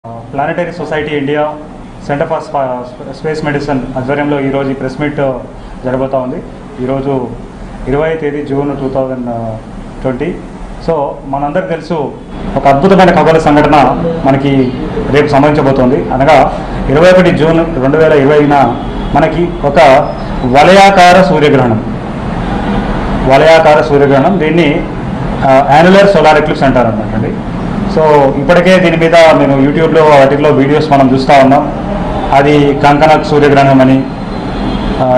Planetary Society India Center for Space Medicine ఆధ్వర్యంలో ఈరోజు ఈ ప్రెస్ మీట్ జరగబోతా ఉంది. ఈరోజు 20వ తేదీ జూన్ 2020. సో మనందరికి తెలుసు ఒక అద్భుతమైన ఖగోళ సంఘటన మనకి రేపు సంభవించబోతోంది. అనగా 21 జూన్ 2020న మనకి ఒక వలయాకార సూర్యగ్రహణం దీన్ని యాన్యులర్ సోలార్ ఎక్లిప్స్ అంటారు అన్నమాట. సో ఇప్పటికే దీని మీద నేను యూట్యూబ్లో వాటిలో వీడియోస్ మనం చూస్తూ ఉన్నాం. అది కంకణ సూర్యగ్రహణం అని,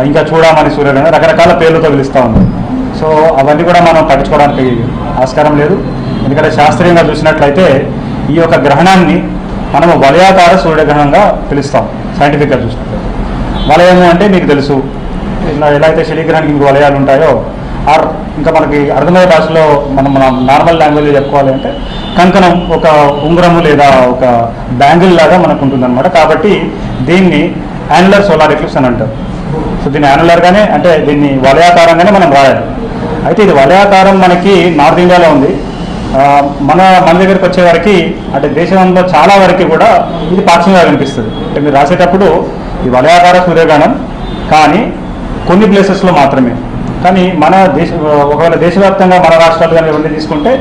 ఇంకా చూడమని సూర్యగ్రహణం, రకరకాల పేర్లతో పిలుస్తూ ఉన్నాం. సో అవన్నీ కూడా మనం పట్టించుకోవడానికి ఆస్కారం లేదు. ఎందుకంటే శాస్త్రీయంగా చూసినట్లయితే ఈ యొక్క గ్రహణాన్ని మనము వలయాకార సూర్యగ్రహణంగా పిలుస్తాం. సైంటిఫిక్గా చూసినట్లయితే వలయము అంటే మీకు తెలుసు, ఇలా ఎలా అయితే శనిగ్రహానికి మీకు వలయాలు ఉంటాయో, ఆర్ ఇంకా మనకి అర్థమయ్యే భాషలో మనం నార్మల్ లాంగ్వేజ్లో చెప్పుకోవాలి అంటే కంకణం, ఒక ఉంగరము లేదా ఒక బ్యాంగిల్ లాగా మనకు ఉంటుందన్నమాట. కాబట్టి దీన్ని యాన్యులర్ సోలార్ ఎక్లిప్స్ అని అంటారు. సో దీన్ని యాన్యులర్గానే అంటే దీన్ని వలయాకారంగానే మనం రాయాలి. అయితే ఇది వలయాకారం మనకి నార్త్ ఇండియాలో ఉంది. మన దగ్గరికి వచ్చేవారికి అంటే దేశంలో చాలా వరకు కూడా ఇది పాక్షికంగా కనిపిస్తుంది. అంటే మీరు రాసేటప్పుడు ఈ వలయాకార సూర్యగ్రహణం కానీ కొన్ని ప్లేసెస్లో మాత్రమే. కానీ మన ఒకవేళ దేశవ్యాప్తంగా మన రాష్ట్రాలు కానీ ఎవరిని తీసుకుంటే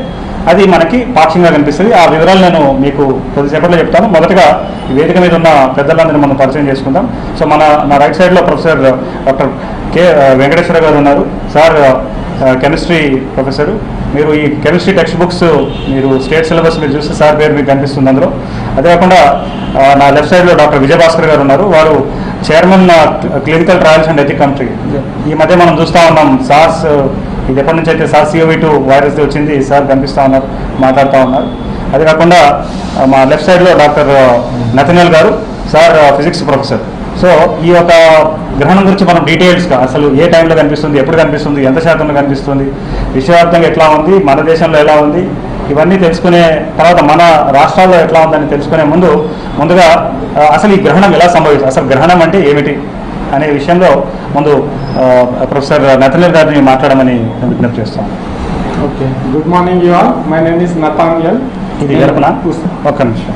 అది మనకి పాక్షికంగా కనిపిస్తుంది. ఆ వివరాలు నేను మీకు కొద్దిసేపట్లో చెప్తాను. మొదటగా ఈ వేదిక మీద ఉన్న పెద్దలందరినీ మనం పరిచయం చేసుకుందాం. సో నా రైట్ సైడ్లో ప్రొఫెసర్ డాక్టర్ కె వెంకటేశ్వర గారు ఉన్నారు. Sir chemistry professor. మీరు ఈ కెమిస్ట్రీ టెక్స్ట్ బుక్స్ మీరు స్టేట్ సిలబస్ మీరు చూస్తే సార్ పేరు మీకు కనిపిస్తుంది అందులో. అదే కాకుండా నా లెఫ్ట్ సైడ్లో డాక్టర్ విజయభాస్కర్ గారు ఉన్నారు. వారు chairman clinical trials and ethic committee. ఈ మధ్య మనం చూస్తూ ఉన్నాం సార్స్, ఇది ఎప్పటి నుంచి అయితే SARS-CoV-2 వైరస్ వచ్చింది, సార్ కనిపిస్తూ ఉన్నారు, మాట్లాడుతూ ఉన్నారు. అదే కాకుండా మా లెఫ్ట్ సైడ్లో డాక్టర్ నతనల్ గారు, సార్ ఫిజిక్స్ ప్రొఫెసర్. సో ఈ యొక్క గ్రహణం గురించి మనం డీటెయిల్స్గా అసలు ఏ టైంలో కనిపిస్తుంది, ఎప్పుడు కనిపిస్తుంది, ఎంత శాతంలో కనిపిస్తుంది, విశ్వవ్యాప్తంగా ఎట్లా ఉంది, మన దేశంలో ఎలా ఉంది, ఇవన్నీ తెలుసుకునే తర్వాత మన రాష్ట్రాల్లో ఎట్లా ఉందని తెలుసుకునే ముందుగా అసలు ఈ గ్రహణం ఎలా సంభవిస్తుంది, అసలు గ్రహణం అంటే ఏమిటి అనే విషయంలో ముందు ప్రొఫెసర్ నతనల్ గారిని మాట్లాడమని విజ్ఞప్తి చేస్తాను. Okay, good morning you all. My name is Nathaniel. ఇది గడపన ఒక్క నిమిషం.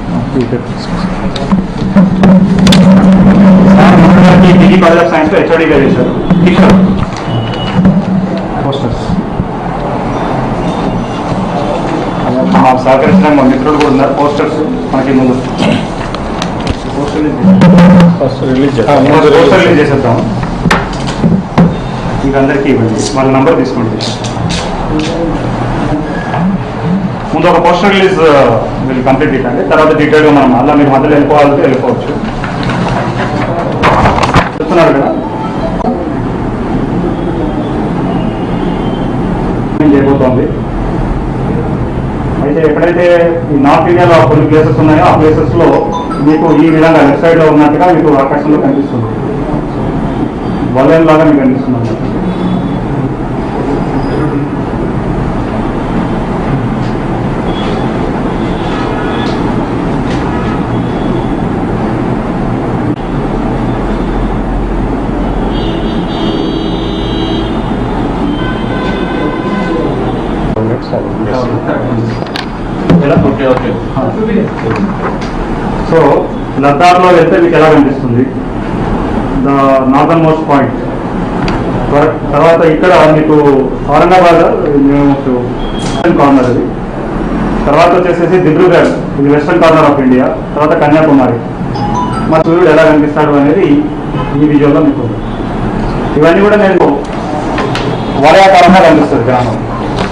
డిగ్రీ కాలేజ్ ఆఫ్ సైన్స్లో HODగా చేశారు. పోస్టర్స్ సహకరించడానికి మా మిత్రులు కూడా ఉన్నారు. పోస్టర్స్ మనకి ముందు పోస్టర్ రిలీజ్ చేసేద్దాం. మీకు అందరికీ ఇవ్వండి, వాళ్ళ నంబర్ తీసుకోండి. ముందు ఒక పోస్టర్ రిలీజ్ వీళ్ళు కంప్లీట్ చేయండి. తర్వాత డీటెయిల్గా మనం అలా మీరు మధ్యలో వెళ్ళిపోవాలంటే వెళ్ళిపోవచ్చు. చెప్తున్నారు కదా చేయబోతోంది. అయితే ఎక్కడైతే ఈ నార్త్ ఇండియాలో కొన్ని ప్లేసెస్ ఉన్నాయో ఆ ప్లేసెస్లో మీకు ఈ విధంగా లెఫ్ట్ సైడ్లో ఉన్నట్టుగా మీకు ఆకాశంలో కనిపిస్తుంది, వలయం లాగా మీకు కనిపిస్తుంది. సో లద్దాఖ్లో వెళ్తే మీకు ఎలా కనిపిస్తుంది, ద నార్దర్న్ మోస్ట్ పాయింట్. తర్వాత ఇక్కడ మీకు ఔరంగాబాద్ వెస్టర్న్ కార్నర్, అది తర్వాత వచ్చేసేసి దిబ్రూగఢ్, ఇది వెస్టర్న్ కార్నర్ ఆఫ్ ఇండియా. తర్వాత కన్యాకుమారి. మా సూర్యుడు ఎలా కనిపిస్తాడు అనేది ఈ వీడియోలో మీకు. ఇవన్నీ కూడా నేను వలయాకారంగా కనిపిస్తుంది గ్రామం,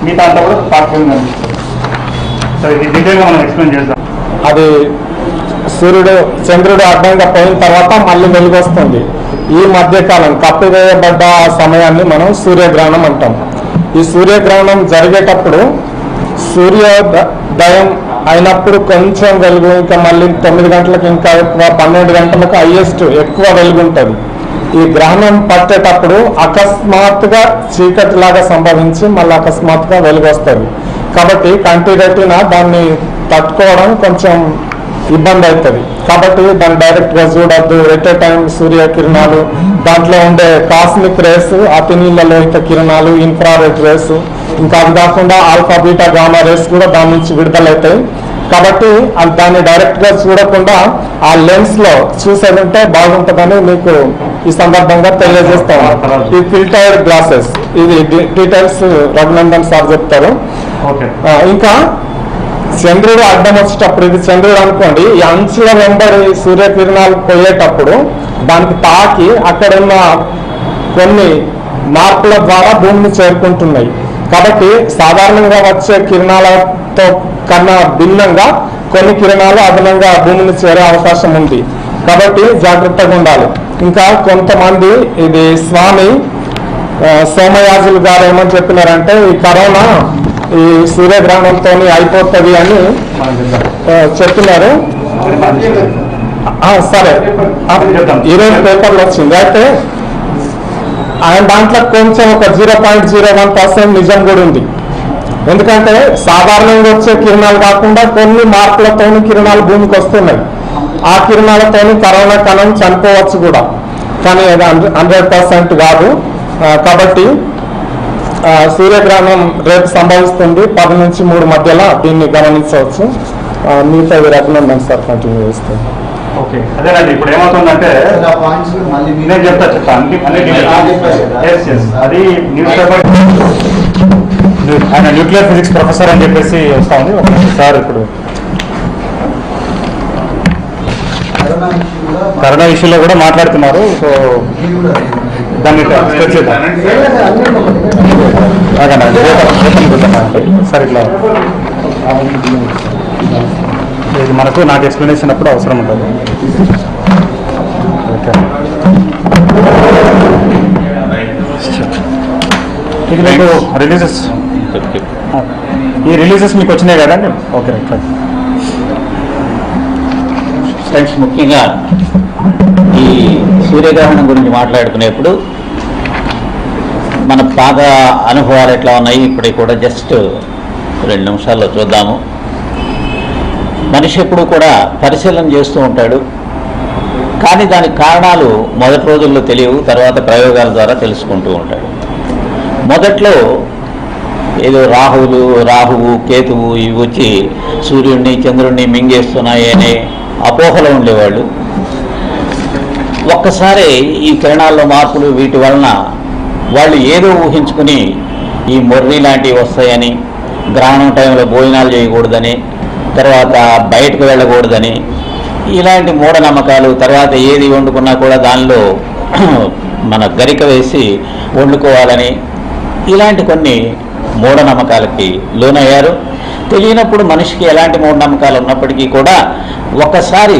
మిగతా అంతా కూడా పాక్షికంగా కనిపిస్తుంది. సో ఇది డీటెయిల్గా మనం ఎక్స్ప్లెయిన్ చేద్దాం. అది చంద్రుడు అడ్డంగా పోయిన తర్వాత మళ్ళీ వెలుగు వస్తుంది. ఈ మధ్యకాలం కప్పివేయబడ్డ సమయాన్ని మనం సూర్యగ్రహణం అంటాం. ఈ సూర్యగ్రహణం జరిగేటప్పుడు సూర్యోదయం అయినప్పుడు కొంచెం వెలుగు, ఇంకా మళ్ళీ 9 గంటలకు ఇంకా ఎక్కువ, 12 గంటలకు హైయెస్ట్ ఎక్కువ వెలుగు ఉంటుంది. ఈ గ్రహణం పట్టేటప్పుడు అకస్మాత్తుగా చీకటిలాగా సంభవించి మళ్ళీ అకస్మాత్తుగా వెలుగు వస్తుంది. కాబట్టి కంటి రెటీనా దాన్ని తట్టుకోవడం కొంచెం ఇబ్బంది అవుతుంది. కాబట్టి దాన్ని డైరెక్ట్గా చూడొద్దు. ఎట్ ఏ టైం సూర్యకిరణాలు, దాంట్లో ఉండే కాస్మిక్ రేస్, అతి నీళ్ళ లోహిత కిరణాలు, ఇన్ఫ్రారెడ్ రేస్, ఇంకా అది కాకుండా ఆల్ఫా బీటా గామా రేస్ కూడా దాని నుంచి విడుదలవుతాయి. కాబట్టి దాన్ని డైరెక్ట్గా చూడకుండా ఆ లెన్స్లో చూసేదంటే బాగుంటుందని మీకు ఈ సందర్భంగా తెలియజేస్తాను. ఈ ఫిల్టర్డ్ గ్లాసెస్, ఇది డీటెయిల్స్ రఘునందన్ సార్ చెప్తారు. ఇంకా చంద్రుడు అడ్డం వచ్చేటప్పుడు, ఇది చంద్రుడు అనుకోండి, ఈ అంచుల వెంబడి సూర్యకిరణాలు పోయేటప్పుడు దానికి తాకి అక్కడున్న కొన్ని మార్పుల ద్వారా భూమిని చేరుకుంటున్నాయి. కాబట్టి సాధారణంగా వచ్చే కిరణాలతో కన్నా భిన్నంగా కొన్ని కిరణాలు అదనంగా భూమిని చేరే అవకాశం ఉంది. కాబట్టి జాగ్రత్తగా ఉండాలి. ఇంకా కొంతమంది, ఇది స్వామి సోమయాజులు గారు ఏమని చెప్పినారంటే, ఈ కరోనా ఈ సూర్యగ్రహణంతో అయిపోతుంది అని చెప్తున్నారు. సరే, ఈరోజు పేపర్లో వచ్చింది. అయితే ఆయన దాంట్లో కొంచెం ఒక 0.01% నిజం కూడా ఉంది. ఎందుకంటే సాధారణంగా వచ్చే కిరణాలు కాకుండా కొన్ని మార్పులతో కిరణాలు భూమికి వస్తున్నాయి. ఆ కిరణాలతో కరోనా కణం చనిపోవచ్చు కూడా, కానీ అది 100% కాదు. కాబట్టి సూర్యగ్రహణం రేపు సంభవిస్తుంది 10 నుంచి 3 మధ్యలో, దీన్ని గమనించవచ్చు. మిగతా రఘునందన్ సార్ కంటిన్యూ చేస్తాను. ఓకే, అదేనండి. ఇప్పుడు ఏమవుతుందంటే నేను చెప్తాను. అది న్యూస్ పేపర్, ఆయన న్యూక్లియర్ ఫిజిక్స్ ప్రొఫెసర్ అని చెప్పేసి వస్తా ఉంది. సార్ ఇప్పుడు కరోనా ఇష్యూలో కూడా మాట్లాడుతున్నారు. సో దాన్ని సార్ ఇట్లా ఇది నాకు ఎక్స్ప్లెనేషన్ అప్పుడు అవసరం ఉంటుంది. ఓకే, ఇది మీకు రిలీజెస్, ఈ రిలీజెస్ మీకు వచ్చినాయి కదండి. Okay right. ఫ్రెండ్స్, ముఖ్యంగా ఈ సూర్యగ్రహణం గురించి మాట్లాడుకునేప్పుడు మన పాత అనుభవాలు ఎట్లా ఉన్నాయి ఇప్పటికి కూడా జస్ట్ 2 నిమిషాల్లో చూద్దాము. మనిషి ఎప్పుడు కూడా పరిశీలన చేస్తూ ఉంటాడు, కానీ దానికి కారణాలు మొదటి రోజుల్లో తెలియవు, తర్వాత ప్రయోగాల ద్వారా తెలుసుకుంటూ ఉంటాడు. మొదట్లో ఏదో రాహువు కేతువు ఇవి వచ్చి సూర్యుడిని చంద్రుడిని మింగేస్తున్నాయి అనే అపోహలో ఉండేవాళ్ళు. ఒక్కసారి ఈ కిరణాల్లో మార్పులు వీటి వలన వాళ్ళు ఏదో ఊహించుకుని ఈ మొర్రి లాంటివి వస్తాయని, గ్రహణం టైంలో భోజనాలు చేయకూడదని, తర్వాత బయటకు వెళ్ళకూడదని, ఇలాంటి మూఢనమ్మకాలు, తర్వాత ఏది వండుకున్నా కూడా దానిలో మన గరిక వేసి వండుకోవాలని, ఇలాంటి కొన్ని మూఢనమ్మకాలకి లోనయ్యారు. తెలియనప్పుడు మనిషికి ఎలాంటి మూఢనమ్మకాలు ఉన్నప్పటికీ కూడా ఒకసారి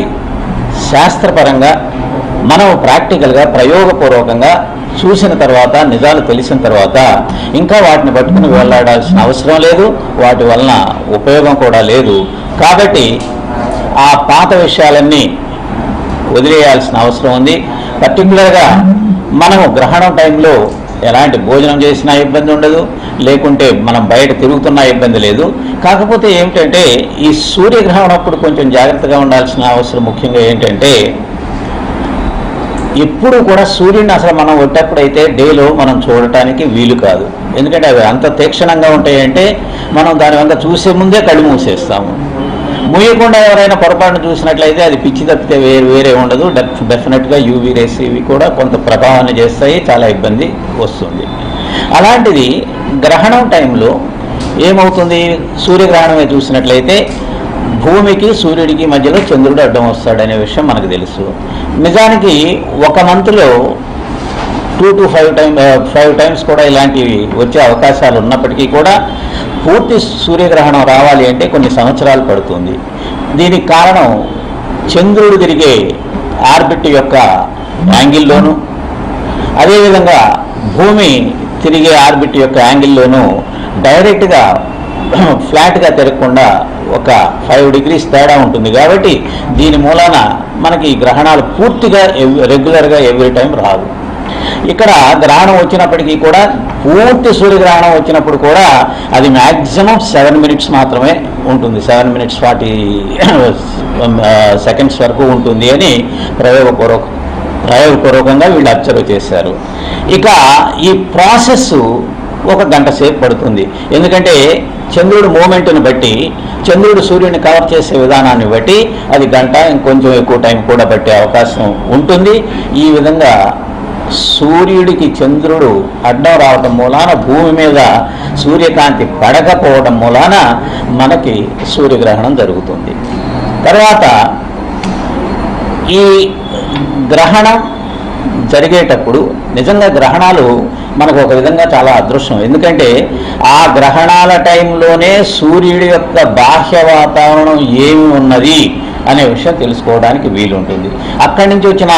శాస్త్రపరంగా మనం ప్రాక్టికల్గా ప్రయోగపూర్వకంగా చూసిన తర్వాత, నిజాలు తెలిసిన తర్వాత ఇంకా వాటిని పట్టుకుని వెళ్ళాడాల్సిన అవసరం లేదు, వాటి వలన ఉపయోగం కూడా లేదు. కాబట్టి ఆ పాత విషయాలన్నీ వదిలేయాల్సిన అవసరం ఉంది. పర్టికులర్గా మనము గ్రహణం టైంలో ఎలాంటి భోజనం చేసినా ఇబ్బంది ఉండదు, లేకుంటే మనం బయట తిరుగుతున్నా ఇబ్బంది లేదు. కాకపోతే ఏమిటంటే ఈ సూర్యగ్రహణం అప్పుడు కొంచెం జాగ్రత్తగా ఉండాల్సిన అవసరం ముఖ్యంగా ఏంటంటే, ఎప్పుడు కూడా సూర్యుడిని అసలు మనం వచ్చేప్పుడైతే డేలో మనం చూడటానికి వీలు కాదు. ఎందుకంటే అవి అంత తీక్షణంగా ఉంటాయంటే మనం దాని వంక చూసే ముందే కళ్ళు మూసేస్తాము. మూయకుండా ఎవరైనా పొరపాటును చూసినట్లయితే అది పిచ్చి తప్పితే వేరే ఉండదు. డెఫినెట్గా యూవీ రేస్ ఇవి కూడా కొంత ప్రభావాన్ని చేస్తాయి, చాలా ఇబ్బంది వస్తుంది. అలాంటిది గ్రహణం టైంలో ఏమవుతుంది, సూర్యగ్రహణమే చూసినట్లయితే భూమికి సూర్యుడికి మధ్యలో చంద్రుడు అడ్డం వస్తాడనే విషయం మనకు తెలుసు. నిజానికి ఒక మంత్లో 2 to 5 times కూడా ఇలాంటివి వచ్చే అవకాశాలు ఉన్నప్పటికీ కూడా పూర్తి సూర్యగ్రహణం రావాలి అంటే కొన్ని సంవత్సరాలు పడుతుంది. దీనికి కారణం చంద్రుడు తిరిగే ఆర్బిట్ యొక్క యాంగిల్లోనూ, అదేవిధంగా భూమి తిరిగే ఆర్బిట్ యొక్క యాంగిల్లోనూ డైరెక్ట్గా ఫ్లాట్గా తిరగకుండా ఒక 5 degrees తేడా ఉంటుంది. కాబట్టి దీని మూలాన మనకి గ్రహణాలు పూర్తిగా రెగ్యులర్గా ఎవ్రీ టైం రావు. ఇక్కడ గ్రహణం వచ్చినప్పటికీ కూడా పూర్తి సూర్యగ్రహణం వచ్చినప్పుడు కూడా అది మ్యాక్సిమం 7 minutes మాత్రమే ఉంటుంది. 7 minutes 40 seconds వరకు ఉంటుంది అని ప్రయోగపూర్వకంగా వీళ్ళు అబ్జర్వ్ చేశారు. ఇక ఈ ప్రాసెస్ ఒక గంట సేపు పడుతుంది. ఎందుకంటే చంద్రుడు మూమెంట్ని బట్టి, చంద్రుడు సూర్యుడిని కవర్ చేసే విధానాన్ని బట్టి అది గంట, ఇంకొంచెం ఎక్కువ టైం కూడా పట్టే అవకాశం ఉంటుంది. ఈ విధంగా సూర్యుడికి చంద్రుడు అడ్డం రావడం మూలాన, భూమి మీద సూర్యకాంతి పడకపోవడం మూలాన మనకి సూర్యగ్రహణం జరుగుతుంది. తర్వాత ఈ గ్రహణం జరిగేటప్పుడు నిజంగా గ్రహణాలు మనకు ఒక విధంగా చాలా అదృష్టం. ఎందుకంటే ఆ గ్రహణాల టైంలోనే సూర్యుడి యొక్క బాహ్య వాతావరణం ఏమి ఉన్నది అనే విషయం తెలుసుకోవడానికి వీలుంటుంది. అక్కడి నుంచి వచ్చిన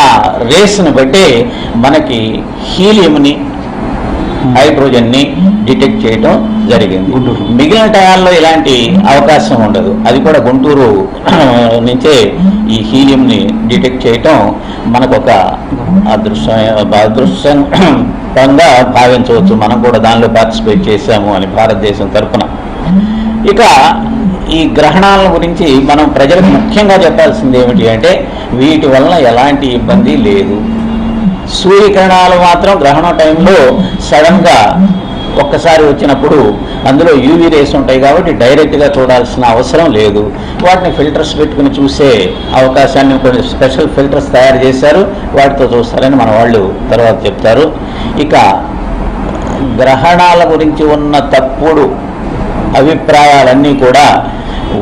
రేస్ని బట్టి మనకి హీలియంని, హైడ్రోజన్ని డిటెక్ట్ చేయటం జరిగింది. మిగిలిన టయాల్లో ఇలాంటి అవకాశం ఉండదు. అది కూడా గుంటూరు నుంచే ఈ హీలియంని డిటెక్ట్ చేయటం మనకొక అదృష్టంగా భావించవచ్చు. మనం కూడా దానిలో పార్టిసిపేట్ చేశాము అని భారతదేశం తరఫున. ఇక ఈ గ్రహణాల గురించి మనం ప్రజలకు ముఖ్యంగా చెప్పాల్సింది ఏమిటి అంటే, వీటి వలన ఎలాంటి ఇబ్బంది లేదు. సూర్యకిరణాలు మాత్రం గ్రహణం టైంలో సడన్గా ఒక్కసారి వచ్చినప్పుడు అందులో యూవీ రేస్ ఉంటాయి కాబట్టి డైరెక్ట్గా చూడాల్సిన అవసరం లేదు. వాటిని ఫిల్టర్స్ పెట్టుకుని చూసే అవకాశాన్ని కొన్ని స్పెషల్ ఫిల్టర్స్ తయారు చేశారు, వాటితో చూస్తారని మన వాళ్ళు తర్వాత చెప్తారు. ఇక గ్రహణాల గురించి ఉన్న తప్పుడు అభిప్రాయాలన్నీ కూడా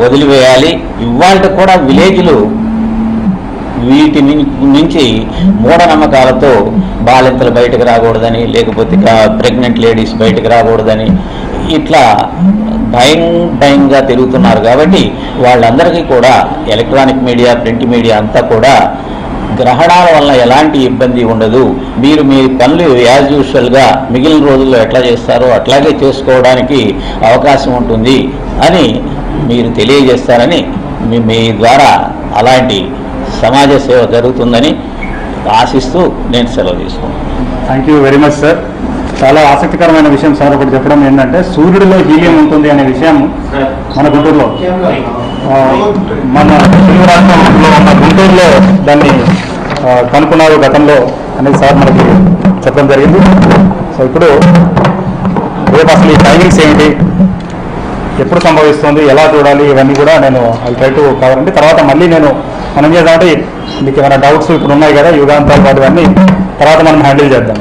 వదిలివేయాలి. ఇవాళ కూడా విలేజ్లు వీటి నుంచి మూఢనమ్మకాలతో బాలింతలు బయటకు రాకూడదని, లేకపోతే ప్రెగ్నెంట్ లేడీస్ బయటకు రాకూడదని ఇట్లా భయంగా తిరుగుతున్నారు. కాబట్టి వాళ్ళందరికీ కూడా ఎలక్ట్రానిక్ మీడియా, ప్రింట్ మీడియా అంతా కూడా గ్రహణాల వల్ల ఎలాంటి ఇబ్బంది ఉండదు, మీరు మీ పనులు యాజ్ యూజువల్గా మిగిలిన రోజుల్లో ఎట్లా చేస్తారో అట్లాగే చేసుకోవడానికి అవకాశం ఉంటుంది అని మీరు తెలియజేస్తారని మీ ద్వారా అలాంటి సమాజ సేవ జరుగుతుందని ఆశిస్తూ నేను సెలవు తీసుకున్నాను. Thank you very much sir. చాలా ఆసక్తికరమైన విషయం సార్ ఒకటి చెప్పడం ఏంటంటే, సూర్యుడిలో హీలియం ఉంటుంది అనే విషయం మన గుంటూరులో, మన తెలుగు రాష్ట్రంలో ఉన్న గుంటూరులో దాన్ని కనుక్కున్నారు గతంలో అనేది సార్ మనకి చెప్పడం జరిగింది. సో ఇప్పుడు రేపు అసలు ఈ టైమింగ్స్ ఏంటి, ఎప్పుడు సంభవిస్తుంది, ఎలా చూడాలి, ఇవన్నీ కూడా నేను అది ట్రై టు కవర్ అండి. తర్వాత మళ్ళీ మనం చేద్దామంటే మీకు ఏమైనా డౌట్స్ ఇప్పుడు ఉన్నాయి కదా యుగాంతాలు పాటు అన్నీ తర్వాత మనం హ్యాండిల్ చేద్దాం.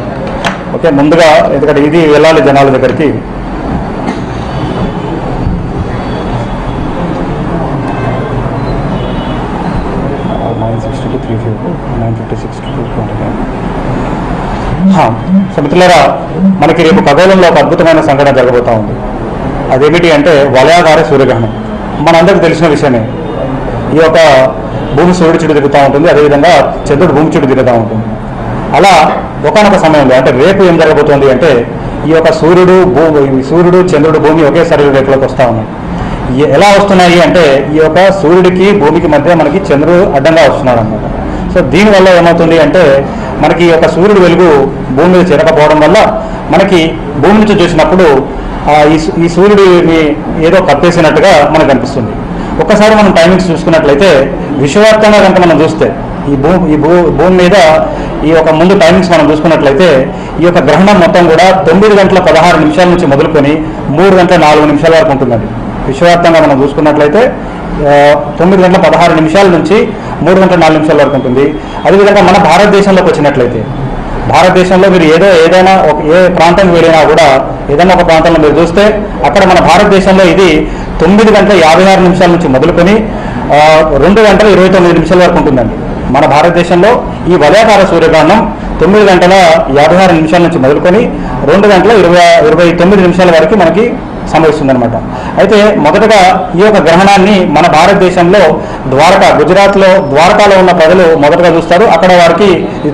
ఓకే, ముందుగా ఎందుకంటే ఇది వెళ్ళాలి జనాల దగ్గరికి. సో మిత్రులారా, మనకి రేపు ఖగోళంలో ఒక అద్భుతమైన సంఘటన జరగబోతూ ఉంది. అదేమిటి అంటే వలయాకార సూర్యగ్రహణం. మనందరికీ తెలిసిన విషయమే. ఈ యొక్క భూమి సూర్యుడి చుట్టూ తిరుగుతూ ఉంటుంది, అదేవిధంగా చంద్రుడు భూమి చుట్టూ తిరుగుతూ ఉంటుంది. అలా ఒకనొక సమయంలో అంటే రేపు ఏం జరగబోతోంది అంటే, ఈ యొక్క సూర్యుడు చంద్రుడు భూమి ఒకేసారి రేపులోకి వస్తూ ఉన్నాయి. ఎలా వస్తున్నాయి అంటే, ఈ యొక్క సూర్యుడికి భూమికి మధ్య మనకి చంద్రుడు అడ్డంగా వస్తున్నాడు అన్నమాట. సో దీనివల్ల ఏమవుతుంది అంటే, మనకి ఈ యొక్క సూర్యుడు వెలుగు భూమి మీద చేరకపోవడం వల్ల మనకి భూమి నుంచి చూసినప్పుడు ఈ సూర్యుడిని ఏదో కప్పేసినట్టుగా మనకు అనిపిస్తుంది. ఒక్కసారి మనం టైమింగ్స్ చూసుకున్నట్లయితే విశ్వవ్యాప్తంగా కనుక మనం చూస్తే ఈ భూమి మీద ఈ యొక్క ముందు టైమింగ్స్ మనం చూసుకున్నట్లయితే ఈ యొక్క గ్రహణం మొత్తం కూడా 9 గంటల 16 నిమిషాల నుంచి మొదలుకొని 3 గంటల 4 నిమిషాల వరకు ఉంటుందండి. విశ్వవ్యాప్తంగా మనం చూసుకున్నట్లయితే 9 గంటల 16 నిమిషాల నుంచి 3 గంటల 4 నిమిషాల వరకు ఉంటుంది. అదేవిధంగా మన భారతదేశంలోకి వచ్చినట్లయితే, భారతదేశంలో మీరు ఏ ప్రాంతానికి వెళ్ళినా కూడా ఏదైనా ఒక ప్రాంతంలో మీరు చూస్తే అక్కడ మన భారతదేశంలో ఇది 9 గంటల 56 నిమిషాల నుంచి మొదలుకొని 2 గంటల 29 నిమిషాల వరకు ఉంటుందండి. మన భారతదేశంలో ఈ వలయాకార సూర్యగ్రహణం 9 గంటల 56 నిమిషాల నుంచి మొదలుకొని 2 గంటల 29 నిమిషాల వరకు మనకి సంభవిస్తుందన్నమాట. అయితే మొదటగా ఈ యొక్క గ్రహణాన్ని మన భారతదేశంలో గుజరాత్లో ద్వారకాలో ఉన్న ప్రజలు మొదటగా చూస్తారు. అక్కడ వారికి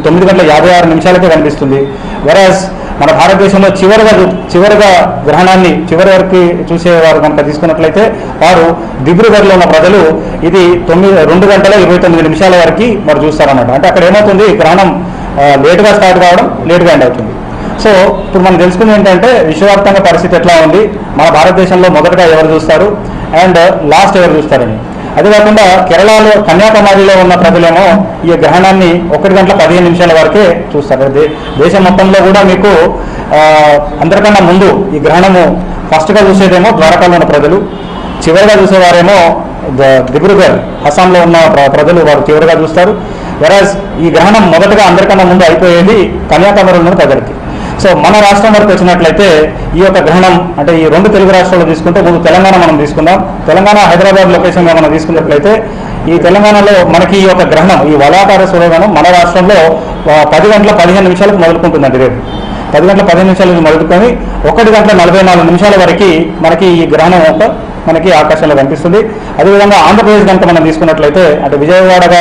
9 గంటల 56 నిమిషాలకే కనిపిస్తుంది. వెరాజ్ మన భారతదేశంలో చివరిగా గ్రహణాన్ని చివరి వరకు చూసేవారు కనుక తీసుకున్నట్లయితే వారు దిబ్రూగఢ్లో ఉన్న ప్రజలు ఇది 2 గంటల 29 నిమిషాల వరకు వారు చూస్తారన్నమాట. అంటే అక్కడ ఏమవుతుంది, గ్రహణం లేటుగా స్టార్ట్ కావడం, లేటుగా ఎండ్ అవుతుంది. సో ఇప్పుడు మనం తెలుసుకుంది ఏంటంటే విశ్వవ్యాప్తంగా పరిస్థితి ఎట్లా ఉంది, మన భారతదేశంలో మొదటగా ఎవరు చూస్తారు అండ్ లాస్ట్ ఎవరు చూస్తారని. అదే కాకుండా కేరళలో కన్యాకుమారిలో ఉన్న ప్రజలేమో ఈ గ్రహణాన్ని 1 గంటల 15 నిమిషాల వరకే చూస్తారు. దేశం మొత్తంలో కూడా మీకు అందరికన్నా ముందు ఈ గ్రహణము ఫస్ట్గా చూసేదేమో ద్వారకాలో ఉన్న ప్రజలు, చివరిగా చూసేవారేమో దిబ్రూగఢ్ అస్సాంలో ఉన్న ప్రజలు, వారు చివరిగా చూస్తారు. వెరాజ్ ఈ గ్రహణం మొదటగా అందరికన్నా ముందు అయిపోయేది కన్యాకుమారిలో ఉన్న ప్రజలకి. సో మన రాష్ట్రం వరకు వచ్చినట్లయితే ఈ యొక్క గ్రహణం అంటే ఈ 2 తెలుగు రాష్ట్రాలు తీసుకుంటే ముందు తెలంగాణ మనం తీసుకుందాం. తెలంగాణ హైదరాబాద్ లొకేషన్గా మనం తీసుకున్నట్లయితే ఈ తెలంగాణలో మనకి ఈ యొక్క గ్రహణం ఈ వలాకార సూర్యగ్రహణం మన రాష్ట్రంలో 10 గంటల 15 నిమిషాలకు మొదలుకుంటుందండి. రేపు 10 గంటల 15 నిమిషాల నుంచి మొదలుకొని 1 గంటల 44 నిమిషాల వరకు మనకి ఈ గ్రహణం యొక్క మనకి ఆకాశంలో కనిపిస్తుంది. అదేవిధంగా ఆంధ్రప్రదేశ్ కనుక మనం తీసుకున్నట్లయితే అంటే విజయవాడగా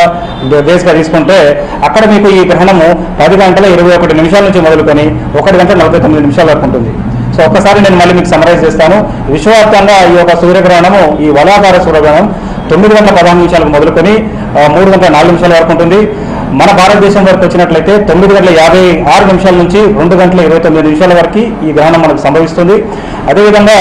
బేస్గా తీసుకుంటే అక్కడ మీకు ఈ గ్రహణము 10 గంటల 21 నిమిషాల నుంచి మొదలుకొని 1 గంట 49 నిమిషాల వరకు ఉంటుంది. సో ఒక్కసారి నేను మళ్ళీ మీకు సమరైజ్ చేస్తాను. విశ్వవ్యాప్తంగా ఈ యొక్క సూర్యగ్రహణము ఈ వలాకార సూర్యగ్రహణం 9 గంటల 16 నిమిషాలకు మొదలుకొని 3 గంటల 4 నిమిషాల వరకు ఉంటుంది. మన భారతదేశం వరకు వచ్చినట్లయితే 9 గంటల 56 నిమిషాల నుంచి 2 గంటల 29 నిమిషాల వరకు ఈ గ్రహణం మనకు సంభవిస్తుంది. అదేవిధంగా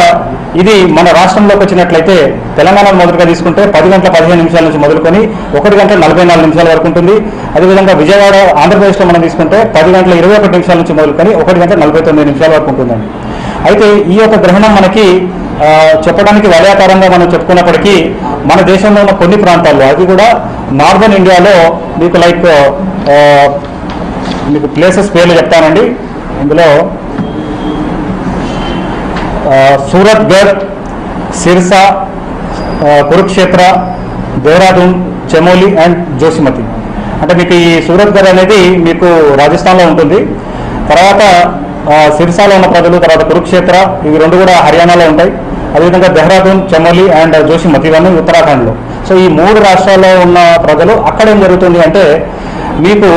ఇది మన రాష్ట్రంలోకి వచ్చినట్లయితే తెలంగాణలో మొదటిగా తీసుకుంటే 10 గంటల 15 నిమిషాల నుంచి మొదలుకొని 1 గంట 44 నిమిషాల వరకు ఉంటుంది. అదేవిధంగా విజయవాడ ఆంధ్రప్రదేశ్లో మనం తీసుకుంటే 10 గంటల 21 నిమిషాల నుంచి మొదలుకొని 1 గంట 49 నిమిషాల వరకు ఉంటుందండి. అయితే ఈ యొక్క గ్రహణం మనకి చెప్పడానికి వలయాకారంగా మనం చెప్పుకున్నప్పటికీ మన దేశంలో ఉన్న కొన్ని ప్రాంతాల్లో అది కూడా నార్దర్న్ ఇండియాలో మీకు లైక్ మీకు ప్లేసెస్ పేర్లు చెప్తానండి. ఇందులో సూరత్గఢ్, సిర్సా, కురుక్షేత్ర, దేహ్రాదూన్, చమోలి అండ్ జోషిమతి. అంటే మీకు ఈ సూరత్గఢ్ అనేది మీకు రాజస్థాన్లో ఉంటుంది. తర్వాత సిర్సాలో ఉన్న ప్రజలు, తర్వాత కురుక్షేత్ర, ఇవి 2 కూడా హర్యానాలో ఉంటాయి. అదేవిధంగా దేహ్రాదూన్, చమోలి అండ్ జోషిమతి ఇవన్నీ ఉత్తరాఖండ్లో. సో ఈ 3 రాష్ట్రాల్లో ఉన్న ప్రజలు అక్కడ ఏం జరుగుతుంది అంటే మీకు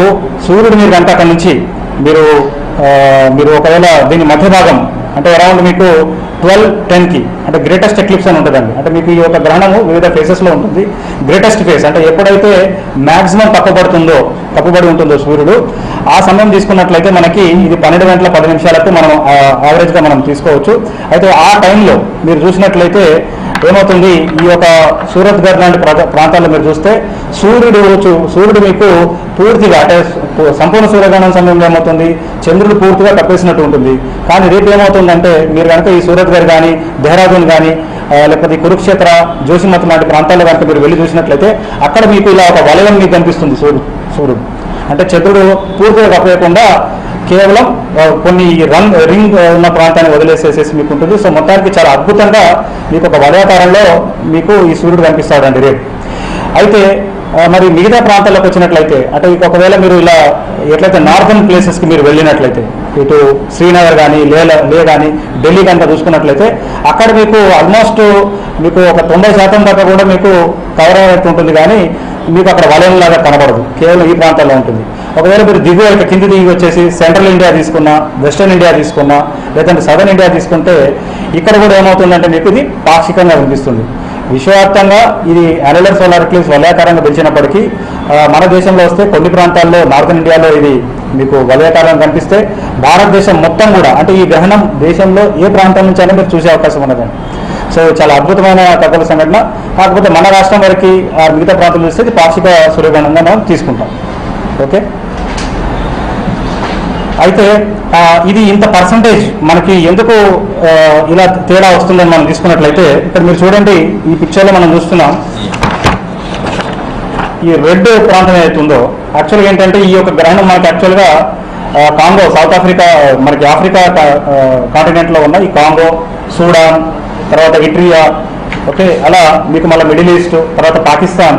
సూర్యుడు మీరు కనుక అక్కడి నుంచి మీరు ఒకవేళ దీని మధ్య భాగం అంటే అరౌండ్ మీకు 12:10కి అంటే గ్రేటెస్ట్ ఎక్లిప్స్ అని ఉంటుందండి. అంటే మీకు ఈ యొక్క గ్రహణము వివిధ ఫేసెస్లో ఉంటుంది. గ్రేటెస్ట్ ఫేస్ అంటే ఎప్పుడైతే మ్యాక్సిమం కప్పుబడి ఉంటుందో సూర్యుడు ఆ సమయం తీసుకున్నట్లయితే మనకి ఇది 12 గంటల 10 నిమిషాలకు మనం యావరేజ్గా మనం తీసుకోవచ్చు. అయితే ఆ టైంలో మీరు చూసినట్లయితే ఏమవుతుంది, ఈ యొక్క సూరత్గఢ్ లాంటి ప్రాంతాల్లో మీరు చూస్తే సూర్యుడు మీకు పూర్తిగా అంటే సంపూర్ణ సూర్యగ్రహణం సమయంలో ఏమవుతుంది, చంద్రుడు పూర్తిగా కప్పేసినట్టు ఉంటుంది. కానీ రేపు ఏమవుతుందంటే మీరు కనుక ఈ సూరత్గఢ్ కానీ దేహ్రాదూన్ కానీ లేకపోతే కురుక్షేత్ర, జోషిమత్ లాంటి ప్రాంతాల్లో కనుక మీరు వెళ్ళి చూసినట్లయితే అక్కడ మీకు ఇలా ఒక వలయం మీకు కనిపిస్తుంది. సూర్యుడు అంటే చంద్రుడు పూర్తిగా కప్పేయకుండా కేవలం కొన్ని రింగ్ ఉన్న ప్రాంతాన్ని వదిలేసేసేసి మీకు ఉంటుంది. సో మొత్తానికి చాలా అద్భుతంగా మీకు ఒక వలయాకారంలో మీకు ఈ సూర్యుడు కనిపిస్తాడండి రేపు. అయితే మరి మిగతా ప్రాంతాల్లోకి వచ్చినట్లయితే అంటే ఒకవేళ మీరు ఇలా ఎట్లయితే నార్థన్ ప్లేసెస్కి మీరు వెళ్ళినట్లయితే ఇటు శ్రీనగర్ కానీ లే కానీ ఢిల్లీ కనుక చూసుకున్నట్లయితే అక్కడ మీకు ఆల్మోస్ట్ మీకు ఒక 90% దాకా కూడా మీకు కవర్ అయినట్టు ఉంటుంది. కానీ మీకు అక్కడ వలయంలాగా కనబడదు, కేవలం ఈ ప్రాంతాల్లో ఉంటుంది. ఒకవేళ మీరు కింది దిగి వచ్చేసి సెంట్రల్ ఇండియా తీసుకున్నా, వెస్టర్న్ ఇండియా తీసుకున్నా, లేదంటే సదర్న్ ఇండియా తీసుకుంటే ఇక్కడ కూడా ఏమవుతుందంటే మీకు ఇది పాక్షికంగా కనిపిస్తుంది. విశ్వవ్యాప్తంగా ఇది యాన్యులర్ సోలార్ ఎక్లిప్స్ వలయాకారంగా పిలిచినప్పటికీ మన దేశంలో వస్తే కొన్ని ప్రాంతాల్లో నార్థన్ ఇండియాలో ఇది మీకు వలయాకారంగా కనిపిస్తే భారతదేశం మొత్తం కూడా అంటే ఈ గ్రహణం దేశంలో ఏ ప్రాంతం నుంచి అయినా మీరు చూసే అవకాశం ఉన్నదండి. సో చాలా అద్భుతమైన ఖగోళ సంఘటన. కాకపోతే మన రాష్ట్రం వరకు ఆ మిగతా ప్రాంతాలు చూస్తే ఇది పాక్షిక సూర్యగ్రహణంగా మనం తీసుకుంటాం. ఓకే, అయితే ఇది ఇంత పర్సంటేజ్ మనకి ఎందుకు ఇలా తేడా వస్తుందని మనం తీసుకున్నట్లయితే ఇక్కడ మీరు చూడండి, ఈ పిక్చర్లో మనం చూస్తున్నాం ఈ రెడ్ ప్రాంతం ఏదైతే ఉందో యాక్చువల్గా ఏంటంటే ఈ యొక్క గ్రహణం మనకి యాక్చువల్గా కాంగో, సౌత్ ఆఫ్రికా, మనకి ఆఫ్రికా కాంటినెంట్లో ఉన్న ఈ కాంగో, సూడాన్, తర్వాత ఇట్రియా, ఓకే, అలా మీకు మళ్ళీ మిడిల్ ఈస్ట్, తర్వాత పాకిస్తాన్,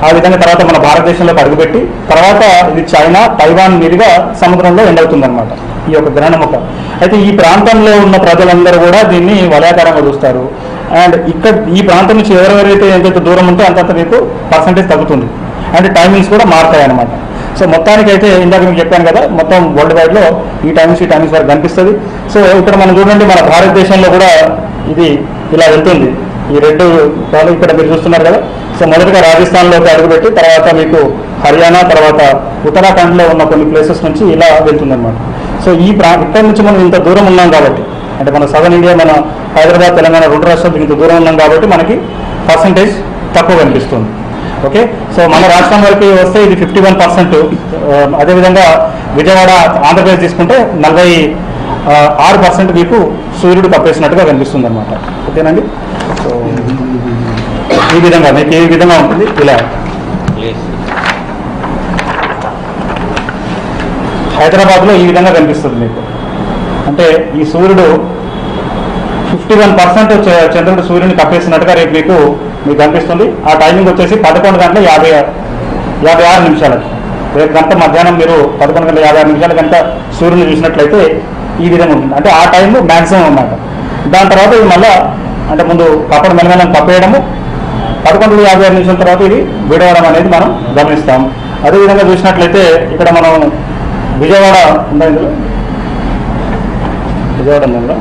ఆ విధంగా తర్వాత మన భారతదేశంలోకి అడుగుపెట్టి తర్వాత ఇది చైనా, తైవాన్ మీదుగా సముద్రంలో ఎండ్ అవుతుందన్నమాట ఈ యొక్క గ్రహణం ఒక. అయితే ఈ ప్రాంతంలో ఉన్న ప్రజలందరూ కూడా దీన్ని వలయాకారంగా చూస్తారు. అండ్ ఇక్కడ ఈ ప్రాంతం నుంచి ఎవరెవరైతే ఎంతైతే దూరం ఉంటే అంతంత మీకు పర్సంటేజ్ తగ్గుతుంది. అండ్ టైమింగ్స్ కూడా మారుతాయి అన్నమాట. సో మొత్తానికి అయితే ఇందాక మీకు చెప్పాను కదా, మొత్తం వరల్డ్ వైడ్లో ఈ టైమింగ్స్ వరకు కనిపిస్తుంది. సో ఇక్కడ మనం చూడండి మన భారతదేశంలో కూడా ఇది ఇలా వెళ్తుంది. ఈ రెడ్ ఇక్కడ మీరు చూస్తున్నారు కదా. సో మొదటిగా రాజస్థాన్లోకి అడుగుపెట్టి తర్వాత మీకు హర్యానా, తర్వాత ఉత్తరాఖండ్లో ఉన్న కొన్ని ప్లేసెస్ నుంచి ఇలా వెళ్తుందన్నమాట. సో ఇక్కడ నుంచి మనం ఇంత దూరం ఉన్నాం కాబట్టి, అంటే మన సదర్న్ ఇండియా, మన హైదరాబాద్, తెలంగాణ 2 రాష్ట్రాలకు ఇంత దూరం ఉన్నాం కాబట్టి మనకి పర్సంటేజ్ తక్కువ కనిపిస్తుంది. ఓకే, సో మన రాష్ట్రం వరకు వస్తే ఇది 51%. అదేవిధంగా విజయవాడ ఆంధ్రప్రదేశ్ తీసుకుంటే 46% మీకు సూర్యుడు కప్పేసినట్టుగా కనిపిస్తుంది అనమాట. ఓకేనండి, సో ఈ విధంగా మీకు ఏ విధంగా ఉంటుంది ఇలా. హైదరాబాద్లో ఈ విధంగా కనిపిస్తుంది మీకు. అంటే ఈ సూర్యుడు 51% చంద్రుడు సూర్యుని కప్పేసినట్టుగా రేపు మీకు కనిపిస్తుంది. ఆ టైమింగ్ వచ్చేసి 11:56 రేపు గంట మధ్యాహ్నం మీరు 11:56 గంట సూర్యుని చూసినట్లయితే ఈ విధంగా ఉంటుంది. అంటే ఆ టైం మ్యాక్సిమం అన్నమాట. దాని తర్వాత ఇది మళ్ళా అంటే ముందు కప్పడం మెల్లమెల్లం కప్పేయడము, 11:56 తర్వాత ఇది విడవడం అనేది మనం గమనిస్తాం. అదేవిధంగా చూసినట్లయితే ఇక్కడ మనం విజయవాడ ఉందా, ఇందులో విజయవాడ ఉందా,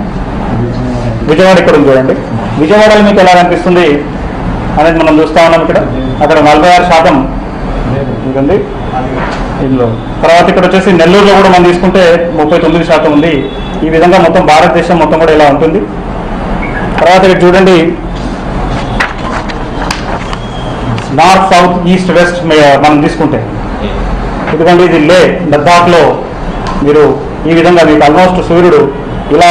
విజయవాడ ఇక్కడ ఉంది చూడండి. విజయవాడలో మీకు ఎలా కనిపిస్తుంది అనేది మనం చూస్తా ఉన్నాం. అక్కడ 46% ఉంది ఇందులో. తర్వాత ఇక్కడ వచ్చేసి నెల్లూరులో కూడా మనం తీసుకుంటే 39% ఉంది. ఈ విధంగా మొత్తం భారతదేశం మొత్తం కూడా ఇలా ఉంటుంది. తర్వాత ఇక్కడ చూడండి నార్త్, సౌత్, ఈస్ట్, వెస్ట్ మనం తీసుకుంటే ఎందుకంటే ఇది లద్దాఖ్లో మీరు ఈ విధంగా మీకు ఆల్మోస్ట్ సూర్యుడు ఇలా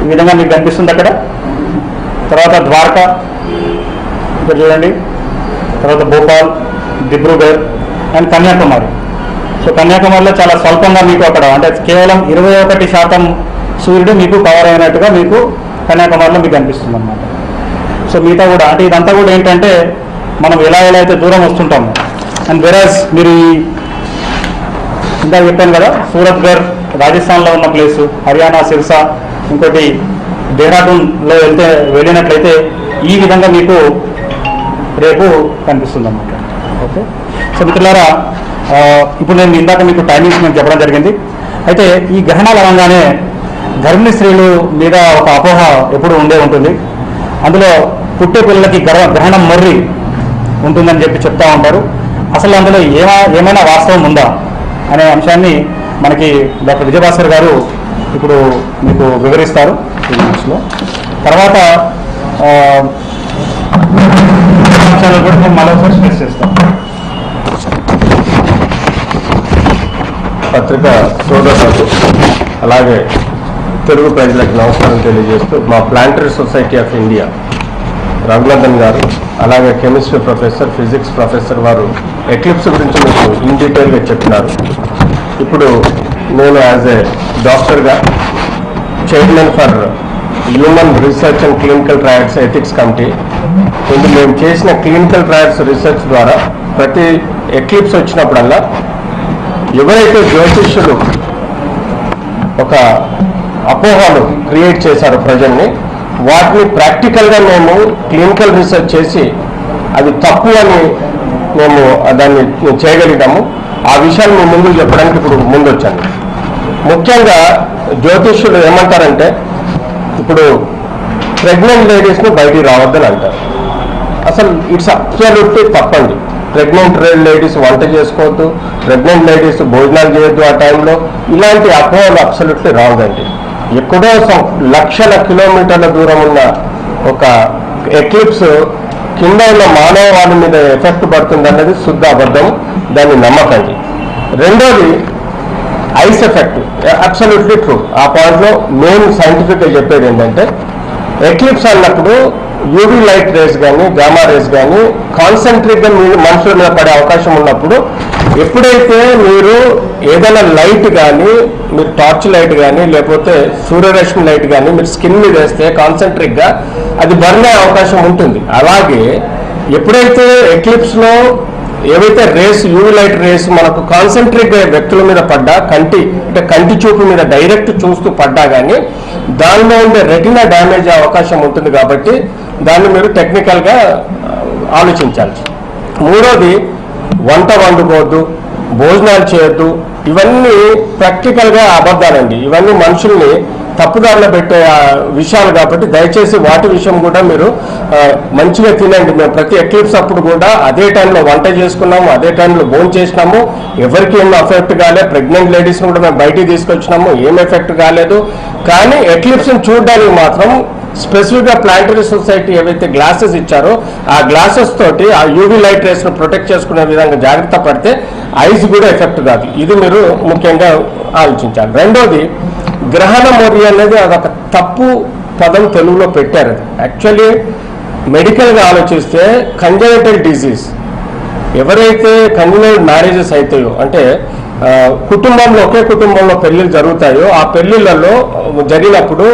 ఈ విధంగా మీకు కనిపిస్తుంది అక్కడ. తర్వాత ద్వారకా ఇక్కడ చూడండి, తర్వాత భోపాల్, దిబ్రూగఢ్ అండ్ కన్యాకుమారి. సో కన్యాకుమారిలో చాలా స్వల్పంగా మీకు అక్కడ అంటే కేవలం 21% సూర్యుడు మీకు కవర్ అయినట్టుగా మీకు కన్యాకుమారిలో మీకు కనిపిస్తుంది అన్నమాట. సో మిగతా కూడా అంటే ఇదంతా కూడా ఏంటంటే మనం ఎలా అయితే దూరం వస్తుంటాము. అండ్ వెరాజ్ మీరు ఇందాక చెప్పాను కదా, సూరత్గఢ్ రాజస్థాన్లో ఉన్న ప్లేసు, హర్యానా, సిర్సా, ఇంకోటి డెహ్రాడూన్లో వెళ్ళినట్లయితే ఈ విధంగా మీకు రేపు కనిపిస్తుంది అన్నమాట. ఓకే, సో మిత్రులారా ఇప్పుడు నేను ఇందాక మీకు టైమింగ్స్ నేను చెప్పడం జరిగింది. అయితే ఈ గ్రహణాలు అనగానే గర్భిణీ స్త్రీలు మీద ఒక అపోహ ఎప్పుడు ఉంటుంది. అందులో పుట్టే పిల్లలకి గ్రహణం మర్రి ఉంటుందని చెప్తా ఉంటారు. అసలు అందులో ఏమైనా వాస్తవం ఉందా అనే అంశాన్ని మనకి డాక్టర్ విజయభాస్కర్ గారు ఇప్పుడు మీకు వివరిస్తారు ఈ న్యూస్లో. తర్వాత అంశాలు కూడా నేను మరోసారి స్ట్రెస్ చేస్తాను. పత్రికా సోదరులకు అలాగే తెలుగు ప్రజలకు నమస్కారం తెలియజేస్తూ మా planetary society of India Raghunandan గారు అలాగే కెమిస్ట్రీ ప్రొఫెసర్, ఫిజిక్స్ ప్రొఫెసర్ వారు ఎక్లిప్స్ గురించి మీకు ఇన్ డీటెయిల్గా చెప్పినారు. ఇప్పుడు నేను యాజ్ ఏ డాక్టర్గా chairman for human research and clinical trials ethics committee, ఇది మేము చేసిన క్లినికల్ ట్రయల్స్ రీసెర్చ్ ద్వారా ప్రతి ఎక్లిప్స్ వచ్చినప్పుడల్లా ఎవరైతే జ్యోతిష్యులు ఒక అపోహలు క్రియేట్ చేశారో ప్రజల్ని, వాటిని ప్రాక్టికల్గా మేము క్లినికల్ రీసెర్చ్ చేసి అది తప్పు అని మేము దాన్ని చేయగలిగాము. ఆ విషయాన్ని మేము ముందు చెప్పడానికి ఇప్పుడు ముందొచ్చాను. ముఖ్యంగా జ్యోతిష్యులు ఏమంటారంటే ఇప్పుడు ప్రెగ్నెంట్ లేడీస్ను బయటికి రావద్దని అంటారు. అసలు ఇట్స్ అబ్సల్యూట్లీ తప్పండి. ప్రెగ్నెంట్ లేడీస్ వంట చేసుకోవద్దు, ప్రెగ్నెంట్ లేడీస్ భోజనాలు చేయొద్దు ఆ టైంలో, ఇలాంటి అపోహలు అబ్సల్యూట్లీ రాంగ్ అండి. ఎక్కడో లక్షల కిలోమీటర్ల దూరం ఉన్న ఒక ఎక్లిప్స్ కింద ఉన్న మానవాళి మీద ఎఫెక్ట్ పడుతుంది అన్నది శుద్ధ అబద్ధం, దాన్ని నమ్మకండి. రెండోది ఐస్ ఎఫెక్ట్, అబ్సల్యూట్లీ ట్రూ. ఆ పాయింట్లో మెయిన్ సైంటిఫిక్గా చెప్పేది ఏంటంటే ఎక్లిప్స్ అన్నప్పుడు యూవీ లైట్ రేస్ కానీ గామా రేస్ కానీ కాన్సన్ట్రేట్గా మనుషుల మీద పడే అవకాశం ఉన్నప్పుడు, ఎప్పుడైతే మీరు ఏదైనా లైట్ కానీ మీరు టార్చ్ లైట్ కానీ లేకపోతే సూర్యరశ్మి లైట్ కానీ మీరు స్కిన్ మీద వేస్తే కాన్సన్ట్రేట్గా అది బర్న్ అయ్యే అవకాశం ఉంటుంది. అలాగే ఎప్పుడైతే ఎక్లిప్స్లో ఏవైతే రేస్ యూవీ లైట్ రేస్ మనకు కాన్సన్ట్రేట్గా వ్యక్తుల మీద పడ్డా, కంటి చూపు మీద డైరెక్ట్ చూస్తూ పడ్డా కానీ దానిలో ఉండే రెటినా డ్యామేజ్ అయ్యే అవకాశం ఉంటుంది. కాబట్టి దాన్ని మీరు టెక్నికల్గా ఆలోచించాలి. మూడోది వంట వండుకోవద్దు, భోజనాలు చేయొద్దు, ఇవన్నీ ప్రాక్టికల్గా అబద్ధాలండి. ఇవన్నీ మనుషుల్ని తప్పుదారిలో పెట్టే విషయాలు కాబట్టి దయచేసి వాటి విషయం కూడా మీరు మంచిగా తినండి. మేము ప్రతి ఎక్లిప్స్ అప్పుడు కూడా అదే టైంలో వంట చేసుకున్నాము, అదే టైంలో భోజనం చేసినాము, ఎవరికి ఏం ఎఫెక్ట్ కాలేదు. ప్రెగ్నెంట్ లేడీస్ని కూడా మేము బయటికి తీసుకొచ్చినాము, ఏం ఎఫెక్ట్ కాలేదు. కానీ ఎక్లిప్స్ని చూడడానికి మాత్రం స్పెసిఫిక్గా ప్లాంటరీ సొసైటీ ఏవైతే గ్లాసెస్ ఇచ్చారో ఆ గ్లాసెస్ తోటి ఆ యూవీ లైట్ రేస్ను ప్రొటెక్ట్ చేసుకునే విధంగా జాగ్రత్త పడితే ఐస్ కూడా ఎఫెక్ట్ కాదు. ఇది మీరు ముఖ్యంగా ఆలోచించాలి. రెండోది, గ్రహణ మొరి అనేది అదొక తప్పు పదం తెలుగులో పెట్టారు. అది యాక్చువల్లీ మెడికల్గా ఆలోచిస్తే కంజనైటల్ డిజీజ్, ఎవరైతే కంజనైటల్ మ్యారేజెస్ అవుతాయో అంటే కుటుంబంలో ఒకే కుటుంబంలో పెళ్ళిళ్ళు జరుగుతాయో ఆ పెళ్ళిళ్ళలో జరిగినప్పుడు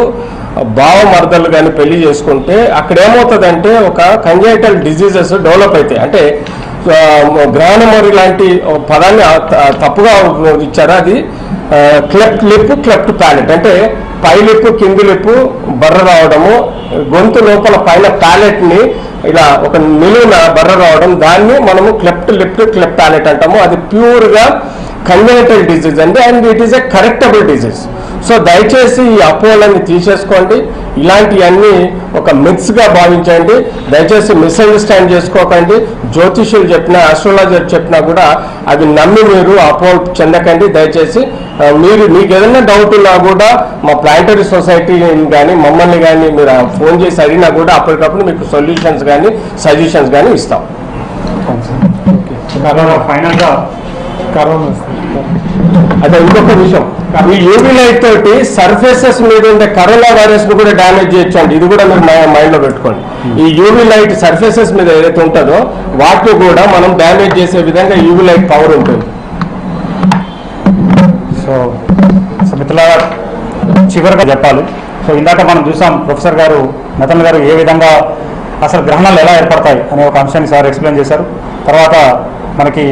భావమర్దలు కానీ పెళ్లి చేసుకుంటే అక్కడ ఏమవుతుందంటే ఒక కంజనైటల్ డిజీజెస్ డెవలప్ అవుతాయి. అంటే గ్రహణమొరి లాంటి పదాన్ని తప్పుగా ఇచ్చారు. అది క్లెఫ్ట్ లిప్ క్లెఫ్ట్ ప్యాలెట్, అంటే పై లిప్పు కింది లిప్పు బర్ర రావడము, గొంతు లోపల పైన ప్యాలెట్ని ఇలా ఒక నిలువున బర్ర రావడం, దాన్ని మనము క్లెఫ్ట్ లిప్ క్లెఫ్ట్ ప్యాలెట్ అంటాము. అది ప్యూర్గా కంజనైటల్ డిజీజ్ అండి, and it is a correctable disease. So దయచేసి ఈ అపోహలన్నీ తీసేసుకోండి. ఇలాంటివన్నీ ఒక మిత్స్గా భావించండి. దయచేసి మిస్అండర్స్టాండ్ చేసుకోకండి. జ్యోతిష్యులు చెప్పినా ఆస్ట్రాలజర్ చెప్పినా కూడా అవి నమ్మి మీరు అపోహలు చెందకండి. దయచేసి మీకు ఏదైనా డౌట్ ఉన్నా కూడా మా ప్లాంటరీ సొసైటీని కానీ మమ్మల్ని కానీ మీరు ఫోన్ చేసి అడిగినా కూడా అప్పటికప్పుడు మీకు సొల్యూషన్స్ కానీ సజెషన్స్ కానీ ఇస్తాం. ఫైనల్గా కరోనా అదే ఇంకొక విషయం, ఈ యూవీ లైట్ తోటి సర్ఫేసెస్ మీద ఉండే కరోనా వైరస్ ను కూడా డ్యామేజ్ చేయొచ్చు అండి. ఇది కూడా మీరు మైండ్ లో పెట్టుకోండి. ఈ యూవీ లైట్ సర్ఫేసెస్ మీద ఏదైతే ఉంటుందో వాటిని కూడా మనం డ్యామేజ్ చేసే విధంగా యూవీ లైట్ పవర్ ఉంటుంది. సో మిత్రులారా, చివరిగా చెప్పాలి. సో ఇందాక మనం చూసాం ప్రొఫెసర్ గారు నతన్ గారు ఏ విధంగా అసలు గ్రహణాలు ఎలా ఏర్పడతాయి అనే ఒక అంశాన్ని సార్ ఎక్స్ప్లెయిన్ చేశారు. తర్వాత మనకి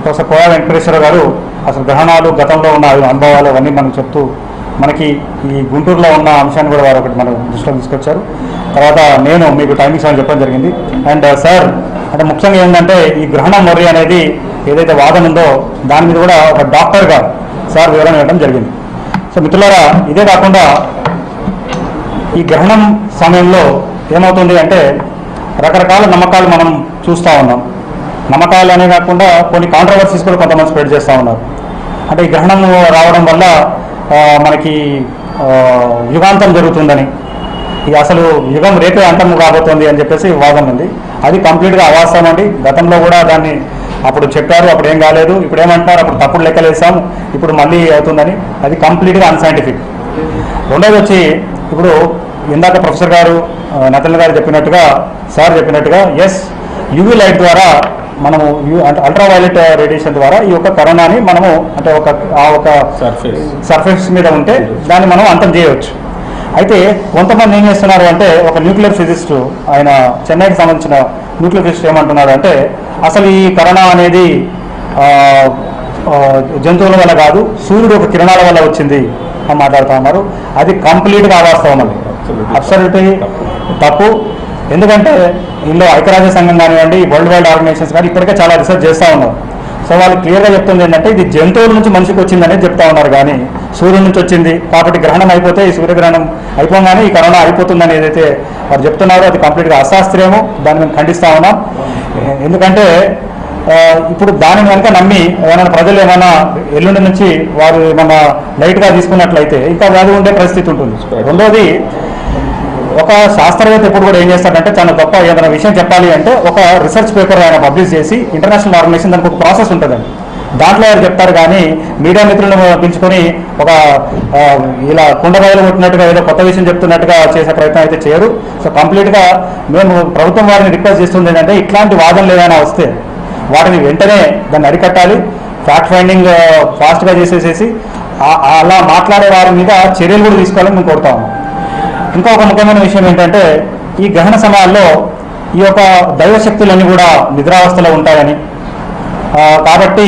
ప్రొఫెసర్ కోయా వెంకటేశ్వర గారు అసలు గ్రహణాలు గతంలో ఉన్న అనుభవాలు అవన్నీ మనం చెప్తూ మనకి ఈ గుంటూరులో ఉన్న అంశాన్ని కూడా వారు ఒకటి మనం దృష్టిలో తీసుకొచ్చారు. తర్వాత నేను మీకు టైమింగ్స్ అని చెప్పడం జరిగింది. అండ్ సార్ అంటే ముఖ్యంగా ఏంటంటే ఈ గ్రహణ మొర్రి అనేది ఏదైతే వాదన ఉందో దాని మీద కూడా ఒక డాక్టర్గా సార్ వివరణ ఇవ్వడం జరిగింది. సో మిత్రులారా, ఇదే కాకుండా ఈ గ్రహణం సమయంలో ఏమవుతుంది అంటే రకరకాల నమ్మకాలు మనం చూస్తూ ఉన్నాం. నమ్మకాలు అనే కాకుండా కొన్ని కాంట్రవర్సీస్ కూడా కొంతమంది స్ప్రెడ్ చేస్తూ ఉన్నారు. అంటే ఈ గ్రహణం రావడం వల్ల మనకి యుగాంతం జరుగుతుందని, ఇది అసలు యుగం రేపే అంతం కాబోతుంది అని చెప్పేసి వాదన ఉంది. అది కంప్లీట్గా అవాస్తవం అండి. గతంలో కూడా దాన్ని అప్పుడు చెప్పారు, అప్పుడు ఏం కాలేదు. ఇప్పుడు ఏమంటున్నారు, అప్పుడు తప్పుడు లెక్కలేసాం, ఇప్పుడు మళ్ళీ అవుతుందని. అది కంప్లీట్గా అన్సైంటిఫిక్. రెండోది వచ్చి ఇప్పుడు ఇందాక ప్రొఫెసర్ గారు నతన్ గారు చెప్పినట్టుగా సార్ చెప్పినట్టుగా ఎస్, యూవీ లైట్ ద్వారా మనము అంటే అల్ట్రావైలెట్ రేడియేషన్ ద్వారా ఈ యొక్క కరోనాని మనము అంటే ఒక సర్ఫేస్ మీద ఉంటే దాన్ని మనం అంతం చేయవచ్చు. అయితే కొంతమంది ఏం చేస్తున్నారు అంటే ఒక న్యూక్లియర్ ఫిజిస్ట్, ఆయన చెన్నైకి సంబంధించిన న్యూక్లియర్ ఫిజిస్ట్ ఏమంటున్నారు అంటే అసలు ఈ కరోనా అనేది జంతువుల వల్ల కాదు, సూర్యుడు ఒక కిరణాల వల్ల వచ్చింది అని మాట్లాడుతూ ఉన్నారు. అది కంప్లీట్గా అవాస్తవం అండి, అబ్సల్యూట్లీ తప్పు. ఎందుకంటే ఇందులో ఐక్యరాజ్య సంఘం కానివ్వండి, వరల్డ్ వైడ్ ఆర్గనైజేషన్స్ కానీ ఇప్పటికే చాలా రీసెర్చ్ చేస్తూ ఉన్నారు. సో వాళ్ళు క్లియర్గా చెప్తుంది ఏంటంటే ఇది జంతువుల నుంచి మనిషికి వచ్చిందనేది చెప్తా ఉన్నారు. కానీ సూర్యుడి నుంచి వచ్చింది కాబట్టి గ్రహణం అయిపోతే ఈ సూర్యగ్రహణం అయిపోగానే ఈ కరోనా అయిపోతుందని ఏదైతే వారు చెప్తున్నారో అది కంప్లీట్గా అశాస్త్రీయము. దాన్ని మేము ఖండిస్తూ ఉన్నాం. ఎందుకంటే ఇప్పుడు దానిని కనుక నమ్మి ఏమైనా ప్రజలు ఏమైనా ఎల్లుండి నుంచి వారు ఏమైనా లైట్గా తీసుకున్నట్లయితే ఇంకా వ్యాధి ఉండే పరిస్థితి ఉంటుంది. రెండోది, ఒక శాస్త్రవేత్త ఎప్పుడు కూడా ఏం చేస్తాడంటే చాలా గొప్ప ఏదైనా విషయం చెప్పాలి అంటే ఒక రీసెర్చ్ పేపర్ ఆయన పబ్లిష్ చేసి ఇంటర్నేషనల్ ఆర్గనైజేషన్ దానికి ఒక ప్రాసెస్ ఉంటుందండి. దాంట్లో ఆయన చెప్తారు. కానీ మీడియా మిత్రులను పెంచుకొని ఒక ఇలా కుండబయలు కొట్టినట్టుగా ఏదో కొత్త విషయం చెప్తున్నట్టుగా చేసే ప్రయత్నం అయితే చేయరు. సో కంప్లీట్గా మేము ప్రభుత్వం వారిని రిక్వెస్ట్ చేస్తుంది ఏంటంటే ఇట్లాంటి వాదనలు ఏదైనా వస్తే వాటిని వెంటనే దాన్ని అరికట్టాలి. ఫ్యాక్ట్ ఫైండింగ్ ఫాస్ట్గా చేసేసేసి అలా మాట్లాడే వారి మీద చర్యలు కూడా తీసుకోవాలని మేము కోరుతా ఉన్నాం. ఇంకా ఒక ముఖ్యమైన విషయం ఏంటంటే ఈ గ్రహణ సమయాల్లో ఈ యొక్క దైవశక్తులన్నీ కూడా నిద్రావస్థలో ఉంటాయని, కాబట్టి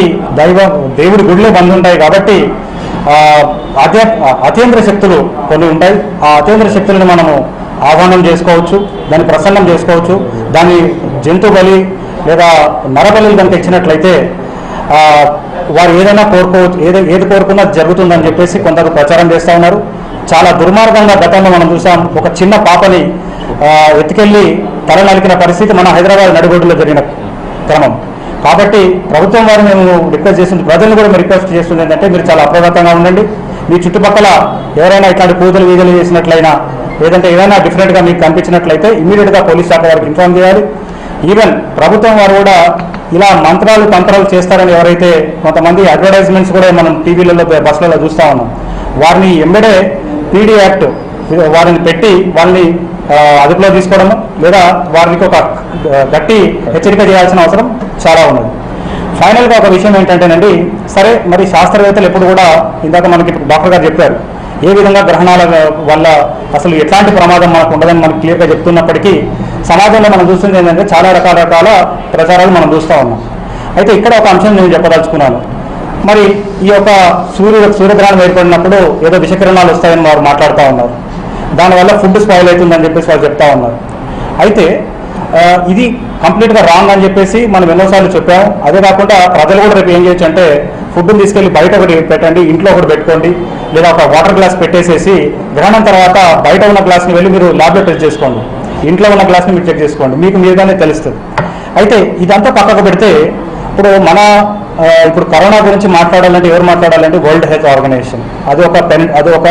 దేవుడి గుడిలో బంద్ ఉంటాయి కాబట్టి అతీంద్ర శక్తులు కొన్ని ఉంటాయి. ఆ అతీంద్ర శక్తులను మనము ఆహ్వానం చేసుకోవచ్చు, దాన్ని ప్రసన్నం చేసుకోవచ్చు. దాన్ని జంతు బలి లేదా నరబలి కనుక ఇచ్చినట్లయితే వారు ఏదైనా కోరుకోవచ్చు, ఏది కోరుకున్నా జరుగుతుందని చెప్పేసి కొందరు ప్రచారం చేస్తూ ఉన్నారు. చాలా దుర్మార్గంగా గతంలో మనం చూసాం. ఒక చిన్న పాపని ఎత్తుకెళ్ళి తల నలికిన పరిస్థితి మన హైదరాబాద్ నడిబొడ్డులో జరిగిన క్రమం. కాబట్టి ప్రభుత్వం వారు మేము రిక్వెస్ట్ చేస్తుంది, ప్రజలను కూడా మేము రిక్వెస్ట్ చేస్తుంది ఏంటంటే మీరు చాలా అప్రమత్తంగా ఉండండి. మీ చుట్టుపక్కల ఎవరైనా ఇట్లాంటి పూజలు వీధులు చేసినట్లయినా లేదంటే ఏదైనా డిఫరెంట్గా మీకు కనిపించినట్లయితే ఇమీడియట్గా పోలీస్ శాఖ వారికి ఇన్ఫార్మ్ చేయాలి. ఈవెన్ ప్రభుత్వం వారు కూడా ఇలా మంత్రాలు తంత్రాలు చేస్తారని ఎవరైతే కొంతమంది అడ్వర్టైజ్మెంట్స్ కూడా మనం టీవీలలో బస్సులలో చూస్తూ ఉన్నాం, వారిని ఎంబడే పీడీ యాక్ట్ వారిని పెట్టి వాళ్ళని అదుపులో తీసుకోవడం లేదా వారికి ఒక గట్టి హెచ్చరిక చేయాల్సిన అవసరం చాలా ఉన్నది. ఫైనల్గా ఒక విషయం ఏంటంటేనండి, సరే మరి శాస్త్రవేత్తలు ఎప్పుడు కూడా ఇందాక మనకి డాక్టర్ గారు చెప్పారు ఏ విధంగా గ్రహణాల వల్ల అసలు ఎట్లాంటి ప్రమాదం మనకు ఉండదని మనకు క్లియర్గా చెప్తున్నప్పటికీ సమాజంలో మనం చూస్తుంది ఏంటంటే చాలా రకాల ప్రచారాలు మనం చూస్తూ ఉన్నాం. అయితే ఇక్కడ ఒక అంశం నేను చెప్పదలుచుకున్నాను. మరి ఈ యొక్క సూర్యగ్రహణం ఏర్పడినప్పుడు ఏదో విషకిరణాలు వస్తాయని వారు మాట్లాడుతూ ఉన్నారు, దానివల్ల ఫుడ్ స్పాయిల్ అవుతుందని చెప్పేసి వాళ్ళు చెప్తా ఉన్నారు. అయితే ఇది కంప్లీట్గా రాంగ్ అని చెప్పేసి మనం ఎన్నోసార్లు చెప్పాము. అదే కాకుండా ప్రజలు కూడా రేపు ఏం చేయొచ్చు అంటే ఫుడ్ని తీసుకెళ్ళి బయట ఒకటి పెట్టండి, ఇంట్లో ఒకటి పెట్టుకోండి, లేదా ఒక వాటర్ గ్లాస్ పెట్టేసేసి గ్రహణం తర్వాత బయట ఉన్న గ్లాస్ని వెళ్ళి మీరు ల్యాబ్లో టెస్ట్ చేసుకోండి, ఇంట్లో ఉన్న గ్లాస్ని మీరు చెక్ చేసుకోండి, మీకు మీరుగానే తెలుస్తుంది. అయితే ఇదంతా పక్కకు పెడితే ఇప్పుడు కరోనా గురించి మాట్లాడాలంటే ఎవరు మాట్లాడాలంటే వరల్డ్ హెల్త్ ఆర్గనైజేషన్ అది ఒక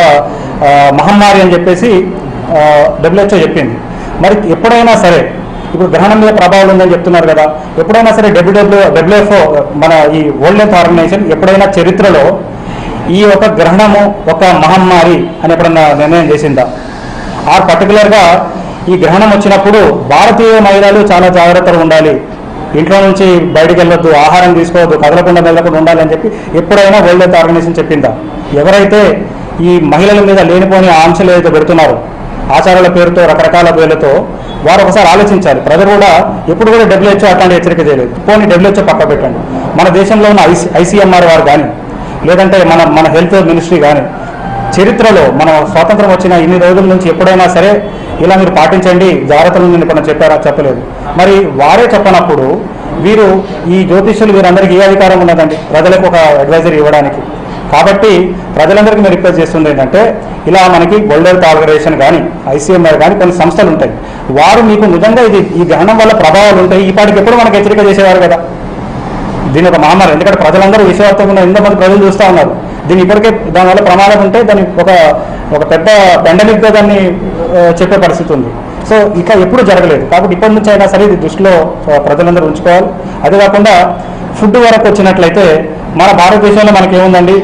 మహమ్మారి అని చెప్పేసి WHO చెప్పింది. మరి ఎప్పుడైనా సరే ఇప్పుడు గ్రహణం మీద ప్రభావం ఉందని చెప్తున్నారు కదా, ఎప్పుడైనా సరే WHO మన ఈ వరల్డ్ హెల్త్ ఆర్గనైజేషన్ ఎప్పుడైనా చరిత్రలో ఈ ఒక గ్రహణము ఒక మహమ్మారి అని ఎప్పుడన్నా నిర్ణయం చేసిందా? పర్టికులర్గా ఈ గ్రహణం వచ్చినప్పుడు భారతీయ మహిళలు చాలా జాగ్రత్తగా ఉండాలి, ఇంట్లో నుంచి బయటికి వెళ్ళొద్దు, ఆహారం తీసుకోవద్దు, కదలకుండా మెదలకుండా ఉండాలి అని చెప్పి ఎప్పుడైనా వరల్డ్ హెల్త్ ఆర్గనైజేషన్ చెప్పిందా? ఎవరైతే ఈ మహిళల మీద లేనిపోని ఆంక్షలు ఏదైతే పెడుతున్నారో ఆచారాల పేరుతో రకరకాల పేర్లతో వారు ఒకసారి ఆలోచించాలి. ప్రజలు కూడా ఎప్పుడు కూడా WHO అట్లాంటి హెచ్చరిక చేయలేదు. పోనీ WHO పక్క పెట్టండి, మన దేశంలో ఉన్న ICMR వారు కానీ లేదంటే మన హెల్త్ మినిస్ట్రీ కానీ చరిత్రలో మన స్వాతంత్రం వచ్చిన ఇన్ని రోజుల నుంచి ఎప్పుడైనా సరే ఇలా మీరు పాటించండి జాగ్రత్తలు ఎప్పుడైనా చెప్పారా? చెప్పలేదు. మరి వారే చెప్పనప్పుడు వీరు ఈ జ్యోతిష్యులు వీరందరికీ ఏ అధికారం ఉన్నదండి ప్రజలకు ఒక అడ్వైజరీ ఇవ్వడానికి? కాబట్టి ప్రజలందరికీ మేము రిక్వెస్ట్ చేస్తుంది ఏంటంటే ఇలా మనకి వరల్డ్ హెల్త్ ఆర్గనైజేషన్ కానీ ICMR కానీ కొన్ని సంస్థలు ఉంటాయి, వారు మీకు నిజంగా ఈ గ్రహణం వల్ల ప్రభావాలు ఉంటాయి ఈ పాటికి ఎప్పుడు మనకు హెచ్చరిక చేసేవారు కదా. దీని ఒక మహమ్మారి, ఎందుకంటే ప్రజలందరూ విషయవంతంగా ఎంతమంది ప్రజలు చూస్తూ ఉన్నారు. దీన్ని ఇప్పటికే దానివల్ల ప్రమాదం ఉంటే దాన్ని ఒక పెద్ద పెండమిక్గా దాన్ని చెప్పే పరిస్థితి ఉంది. సో ఇక ఎప్పుడు జరగలేదు. కాబట్టి ఇప్పటి నుంచి అయినా సరే ఇది దృష్టిలో ప్రజలందరూ ఉంచుకోవాలి. అదే కాకుండా ఫుడ్ వరకు వచ్చినట్లయితే మన భారతదేశంలో మనకేముందండి,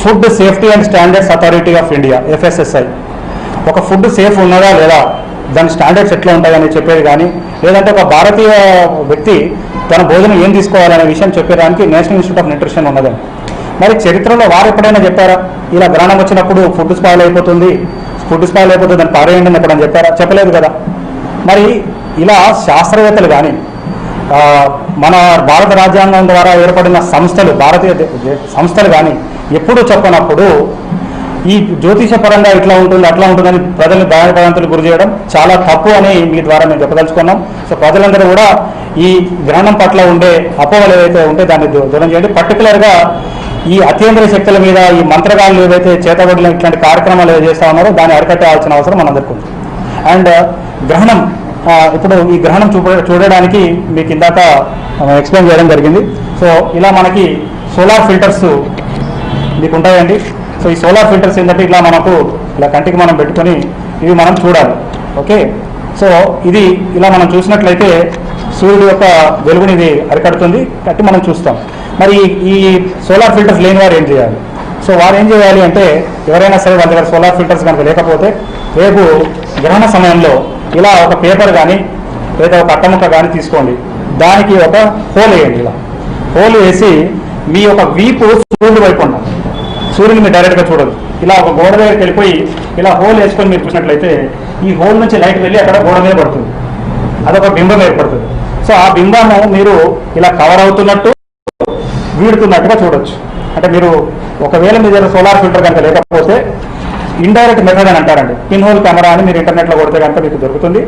food safety and standards authority of India FSSI. ఒక ఫుడ్ సేఫ్ ఉన్నదా లేదా, దాని స్టాండర్డ్స్ ఎట్లా ఉంటాయని చెప్పేది కానీ, లేదంటే ఒక భారతీయ వ్యక్తి తన భోజనం ఏం తీసుకోవాలనే విషయం చెప్పేదానికి నేషనల్ ఇన్స్టిట్యూట్ ఆఫ్ న్యూట్రిషన్ ఉన్నదండి. మరి చరిత్రలో వారు ఎప్పుడైనా చెప్పారా ఇలా గ్రహణం వచ్చినప్పుడు ఫుడ్ స్పాయిల్ అయిపోతుంది దాన్ని పారేయండి అని ఎప్పుడైనా చెప్పారా? చెప్పలేదు కదా. మరి ఇలా శాస్త్రవేత్తలు కానీ మన భారత రాజ్యాంగం ద్వారా ఏర్పడిన సంస్థలు భారతీయ సంస్థలు కానీ ఎప్పుడు చెప్పనప్పుడు ఈ జ్యోతిష పరంగా ఇట్లా ఉంటుంది అట్లా ఉంటుందని ప్రజలు భయాందోళనలకు గురి చేయడం చాలా తప్పు అని మీ ద్వారా మేము చెప్పదలుచుకున్నాం. సో ప్రజలందరూ కూడా ఈ గ్రహణం పట్ల ఉండే అపోహలు ఏవైతే ఉంటే దాన్ని దూరం చేయండి. పర్టికులర్గా ఈ అతీంద్రియ శక్తుల మీద ఈ మంత్రగాళ్ళు ఏవైతే చేతబడిన ఇట్లాంటి కార్యక్రమాలు ఏవైతే చేస్తూ ఉన్నారో దాన్ని అరికట్టాల్సిన అవసరం మనందరికీ ఉంది. అండ్ గ్రహణం ఇప్పుడు ఈ గ్రహణం చూడడానికి మీకు ఇందాక ఎక్స్ప్లెయిన్ చేయడం జరిగింది. సో ఇలా మనకి సోలార్ ఫిల్టర్స్ మీకు ఉంటాయండి. సో ఈ సోలార్ ఫిల్టర్స్ ఏంటంటే ఇలా మనకు ఇలా కంటికి మనం పెట్టుకొని ఇవి మనం చూడాలి. ఓకే, సో ఇది ఇలా మనం చూసినట్లయితే సూర్యుడు యొక్క వెలుగుని ఇది అరికడుతుంది కాబట్టి మనం చూస్తాం. మరి ఈ సోలార్ ఫిల్టర్స్ లేని వారు ఏం చేయాలి? సో వారు ఏం చేయాలి అంటే ఎవరైనా సరే వాళ్ళ దగ్గర సోలార్ ఫిల్టర్స్ కనుక లేకపోతే రేపు గ్రహణ సమయంలో ఇలా ఒక పేపర్ కానీ లేదా ఒక అట్టముక్క కానీ తీసుకోండి, దానికి ఒక హోల్ వేయండి. ఇలా హోల్ వేసి మీ యొక్క వీపు సూర్యుడు వైపు ఉండాలి, సూర్యుని మీరు డైరెక్ట్గా చూడదు. ఇలా ఒక గోడ దగ్గరికి వెళ్ళిపోయి ఇలా హోల్ వేసుకొని మీరు చూసినట్లయితే ఈ హోల్ నుంచి లైట్ వెళ్ళి అక్కడ గోడ మీద పడుతుంది, అదొక బింబం ఏర్పడుతుంది. సో ఆ బింబము మీరు ఇలా కవర్ అవుతున్నట్టు వీడుతున్నట్టుగా చూడొచ్చు. అంటే మీరు ఒకవేళ మీ దగ్గర సోలార్ ఫిల్టర్ కనుక లేకపోతే ఇండైరెక్ట్ మెథడ్ అని అంటారండి, పిన్ హోల్ కెమెరా అని మీరు ఇంటర్నెట్లో కొడితే కనుక మీకు దొరుకుతుంది.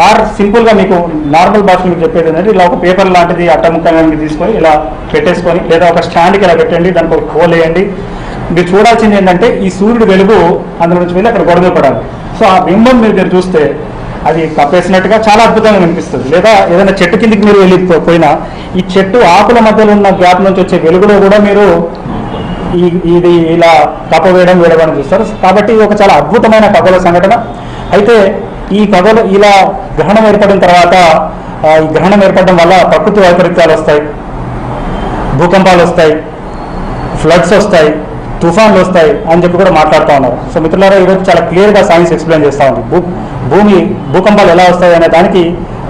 ఆర్ సింపుల్గా మీకు నార్మల్ భాషలో మీకు చెప్పేది ఏంటంటే ఇలా ఒక పేపర్ లాంటిది అట్టముక్కని తీసుకొని ఇలా పెట్టేసుకొని లేదా ఒక స్టాండ్కి ఇలా పెట్టండి, దానికి ఒక హోల్ వేయండి. మీరు చూడాల్సింది ఏంటంటే ఈ సూర్యుడు వెలుగు అందులో నుంచి వెళ్ళి అక్కడ గొడవ పడాలి. సో ఆ బింబం మీరు చూస్తే అది కప్పేసినట్టుగా చాలా అద్భుతంగా కనిపిస్తుంది. లేదా ఏదైనా చెట్టు కిందికి మీరు వెళ్ళిపోయినా ఈ చెట్టు ఆకుల మధ్యలో ఉన్న గ్యాప్ నుంచి వచ్చే వెలుగులో కూడా మీరు ఇది ఇలా కప్ప వేయడం చూస్తారు. కాబట్టి ఇది ఒక చాలా అద్భుతమైన ఖగోళ సంఘటన. అయితే ఈ కథలు ఇలా గ్రహణం ఏర్పడిన తర్వాత ఈ గ్రహణం ఏర్పడడం వల్ల ప్రకృతి వైపరీత్యాలు వస్తాయి, భూకంపాలు వస్తాయి, ఫ్లడ్స్ వస్తాయి, తుఫాన్లు వస్తాయి అని చెప్పి కూడా మాట్లాడుతూ ఉన్నారు. సో మిత్రులారా, ఈరోజు చాలా క్లియర్గా సైన్స్ ఎక్స్ప్లెయిన్ చేస్తూ ఉంది. భూకంపాలు ఎలా వస్తాయి అనే దానికి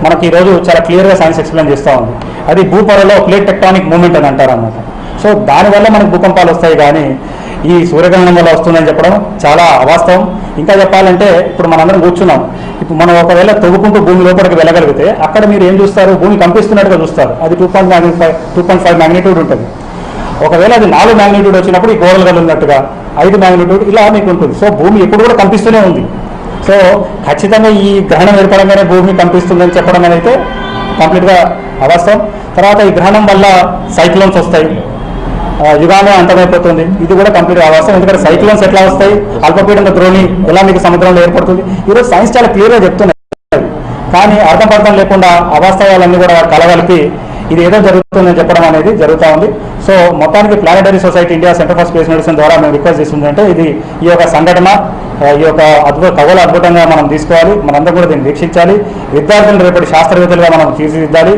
మనకి ఈరోజు చాలా క్లియర్గా సైన్స్ ఎక్స్ప్లెయిన్ చేస్తూ ఉంది. అది భూపొరలో ప్లేట్ టెక్టానిక్ మూమెంట్ అని అంటారు అన్నమాట. సో దానివల్ల మనకు భూకంపాలు వస్తాయి, కానీ ఈ సూర్యగ్రహణం వల్ల వస్తుందని చెప్పడం చాలా అవాస్తవం. ఇంకా చెప్పాలంటే ఇప్పుడు మనందరం కూర్చున్నాం, ఇప్పుడు మనం ఒకవేళ తవ్వుకుంటూ భూమి లోపలికి వెళ్ళగలిగితే అక్కడ మీరు ఏం చూస్తారు? భూమి కంపిస్తున్నట్టుగా చూస్తారు. అది 2.5 మ్యాగ్నిట్యూడ్ ఉంటుంది. ఒకవేళ అది 4 మ్యాగ్నిట్యూడ్ వచ్చినప్పుడు ఈ గోడలు కలిగినట్టుగా 5 మ్యాగ్నిట్యూడ్ ఇలా మీకు ఉంటుంది. సో భూమి ఎప్పుడు కూడా కంపిస్తూనే ఉంది. సో ఖచ్చితంగా ఈ గ్రహణం ఏర్పడంగానే భూమి కంపిస్తుందని చెప్పడం అనేది కంప్లీట్గా అవాస్తవం. తర్వాత ఈ గ్రహణం వల్ల సైక్లోన్స్ వస్తాయి, యుగానే అంతమైపోతుంది, ఇది కూడా కంప్లీట్గా అవాస్తవం. ఎందుకంటే సైక్లోన్స్ ఎట్లా వస్తాయి, అల్పపీడన ద్రోణి ఎలా మీకు సముద్రంలో ఏర్పడుతుంది, ఈరోజు సైన్స్ చాలా క్లియర్గా చెప్తున్నది. కానీ అర్థం లేకుండా అవాస్తవాలన్నీ కూడా కలగలిపి ఇది ఏదో జరుగుతుందని చెప్పడం అనేది జరుగుతూ ఉంది. సో మొత్తానికి planetary society India centre for space medicine ద్వారా మేము రిక్వెస్ట్ చేస్తుందంటే ఈ యొక్క సంఘటన, ఈ యొక్క ఖగోళ అద్భుతంగా మనం తీసుకోవాలి, మనందరం కూడా దీన్ని వీక్షించాలి, విద్యార్థులను రేపటి శాస్త్రవేత్తలుగా మనం తీర్చిదిద్దాలి.